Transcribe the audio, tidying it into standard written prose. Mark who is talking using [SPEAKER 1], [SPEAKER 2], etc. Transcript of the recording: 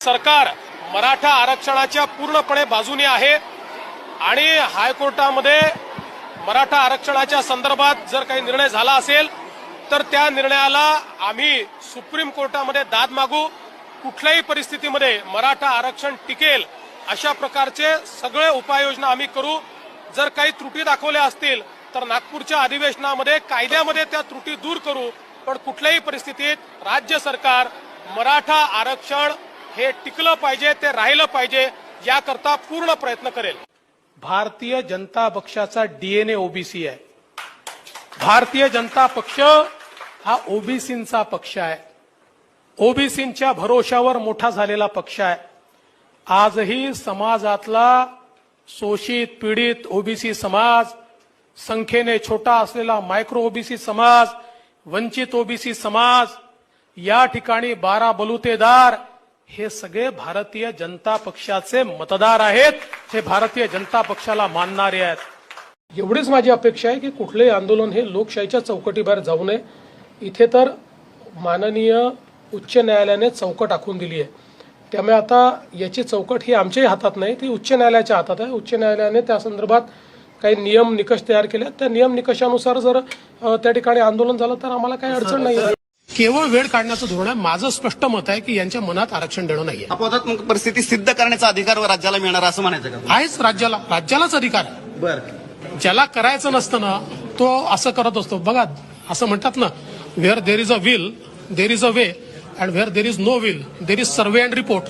[SPEAKER 1] सरकार मराठा आरक्षणाच्या पूर्णपणे बाजूने आहे आणि हायकोर्टामध्ये मराठा आरक्षणाच्या संदर्भात जर काही निर्णय झाला असेल तर त्या निर्णयाला आम्ही सुप्रीम कोर्टामध्ये दाद मागू। कुठल्याही परिस्थितीमध्ये मराठा आरक्षण टिकेल अशा प्रकारचे सगळे उपाययोजना आम्ही करू। जर काही त्रुटी दाखवल्या असतील तर नागपूरच्या अधिवेशनामध्ये कायद्यामध्ये त्या त्रुटी दूर करू, पण कुठल्याही परिस्थितीत राज्य सरकार मराठा आरक्षण हे टिकलं पाहिजे, ते राहिलं पाहिजे याकरता पूर्ण प्रयत्न करेल। भारतीय जनता पक्षाचा डीएनए ओबीसी आहे। भारतीय जनता पक्ष हा ओबीसींचा पक्ष आहे, ओबीसींच्या भरोशावर मोठा झालेला पक्ष आहे। आजही समाजातला शोषित पीडित ओबीसी समाज, संख्येने छोटा असलेला मायक्रो ओबीसी समाज, वंचित ओबीसी समाज, या ठिकाणी 12 बलुतेदार हे सगळे भारतीय जनता पक्षाचे मतदार आहेत, हे भारतीय जनता पक्षाला मानणारे आहेत। एवढीच माझी अपेक्षा आहे की कुठलेही आंदोलन हे लोकशाहीच्या चौकटीबाहेर जाऊ नये। इथे तर माननीय उच्च न्यायालयाने चौकट आखून दिली आहे, त्यामुळे आता याची चौकट ही आमच्याही हातात नाही, ती उच्च न्यायालयाच्या हातात आहे। उच्च न्यायालयाने त्या संदर्भात काही नियम निकष तयार केले, त्या नियम निकषानुसार जर त्या ठिकाणी आंदोलन झालं तर आम्हाला काही अडचण नाही आहे। केवळ वेळ काढण्याचं धोरण आहे। माझं स्पष्ट मत आहे की यांच्या मनात आरक्षण देणं नाहीये।
[SPEAKER 2] अपवादात्मक परिस्थिती सिद्ध करण्याचा अधिकार राज्याला मिळणार असं म्हणायचं का?
[SPEAKER 1] आहेच, राज्यालाच अधिकार आहे।
[SPEAKER 2] बरं,
[SPEAKER 1] ज्याला करायचं नसतं ना तो असं करत असतो। बघा, असं म्हणतात ना, where there is a will there is a way, and where there is no will there is survey and report.